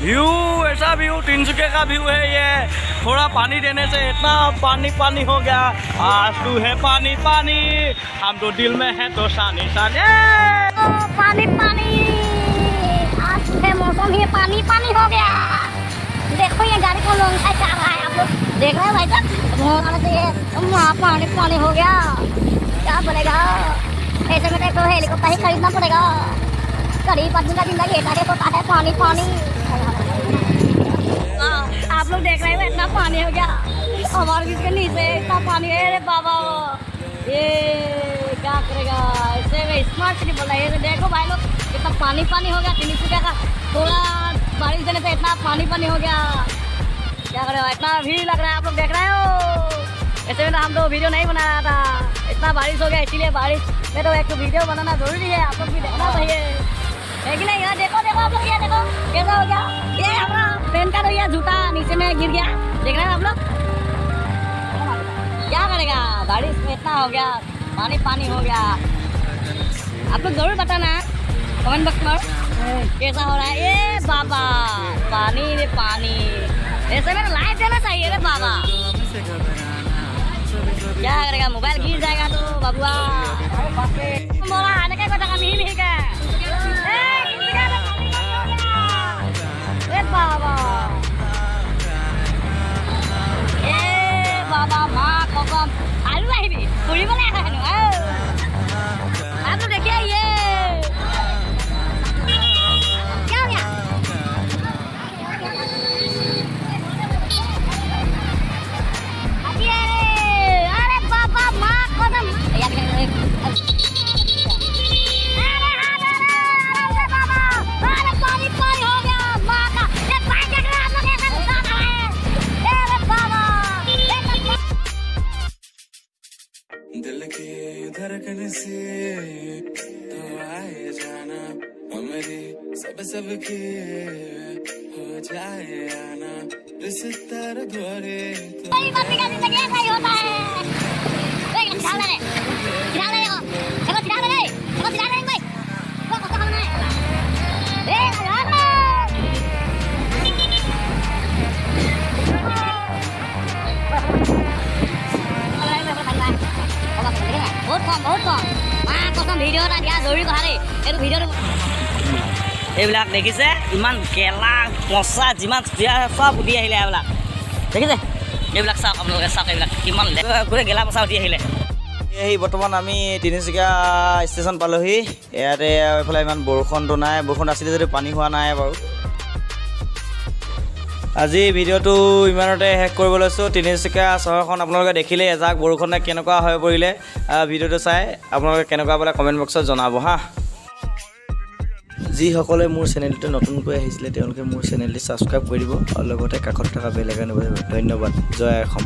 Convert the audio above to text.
View ऐसा view Tinsukia का view है ये। थोड़ा पानी देने से इतना पानी पानी हो गया। आज तू है पानी पानी, हम तो दिल में है तो शानी शानी। पानी पानी, आज है मौसम ही पानी पानी हो गया। देखो ये गाड़ी को लोग चल रहा है, आप लोग देख रहे हैं भाई साहब। वहाँ पानी पानी हो गया, क्या बनेगा? ऐसे में तो हेलीकॉप्टर ही खरीदना पड़ेगा। गरीब आदमी का जिंदगी ऐसा है, तो है पानी पानी। आप लोग देख रहे हो इतना पानी हो गया हमारे बीच के नीचे, इतना पानी है। अरे बाबा ये क्या करेगा? ऐसे में स्मार्ट सिटी बोला है। देखो भाई लोग कितना पानी पानी हो गया तिनसुकिया का। थोड़ा बारिश देने से इतना पानी पानी हो गया, क्या करेगा? इतना भीड़ लग रहा है, आप लोग देख रहे हो। ऐसे में तो हम तो वीडियो नहीं बना रहा था, इतना बारिश हो गया, इसीलिए बारिश में तो एक वीडियो बनाना जरूरी है। आप लोग भी देखना चाहिए, है कि नहीं? देखो देखो आप लोग, ये देखो कैसा हो गया। ये हमारा पेन का तो ये जूता नीचे में गिर गया, देख रहे हैं आप लोग। क्या करेगा? बारिश में इतना हो गया, पानी पानी हो गया। आप लोग जरूर बताना कमेंट बॉक्स में कैसा हो रहा है। ये बाबा पानी रे पानी, ऐसे में लाइट देना चाहिए रे बाबा। क्या करेगा? मोबाइल गिर जाएगा तो बाबुआ मोरा आने का जगह नहीं है। बाबा ए बाबा माँ कसम आलू आहिबी फुरिबले आखा हेनु। आप लोग देखिए ये क्या हो गया? अरे बाबा माँ कसम दिल की धड़कन से तो आए जाना, हमारी सबकी हो जाए आना, रिश्ता द्वारे तो बच्चे का जिंदगी ऐसा ही होता है। देखो देखो भाई वो कौन सा है? बहुत कम माँ कसम ভিডিও এটা দিয়া জৰুৰী কথা দেই। এইটো ভিডিঅ'টো এইবিলাক দেখিছে, ইমান গেলা পচা যিমান চব উঠি আহিলে এইবিলাক দেখিছে। এইবিলাক চাওক আপোনালোকে, চাওক এইবিলাক কিমান গোটেই গেলা পচা উঠি আহিলে। এই বৰ্তমান আমি তিনিচুকীয়া ষ্টেচন পালোহি। ইয়াতে এইফালে ইমান বৰষুণটো নাই, বৰষুণ আছিলে যদি পানী হোৱা নাই বাৰু। আজি ভিডিঅ'টো ইমানতে শেষ কৰিব লৈছোঁ। তিনিচুকীয়া চহৰখন আপোনালোকে দেখিলে এজাক বৰষুণে কেনেকুৱা হৈ পৰিলে। ভিডিঅ'টো চাই আপোনালোকে কেনেকুৱা পালে কমেণ্ট বক্সত জনাব হা। যিসকলে মোৰ চেনেলটো নতুনকৈ আহিছিলে তেওঁলোকে মোৰ চেনেলটো ছাবস্ক্ৰাইব কৰি দিব আৰু লগতে কাষত থকা বেল আইকন বাজিব। ধন্যবাদ। জয় অসম।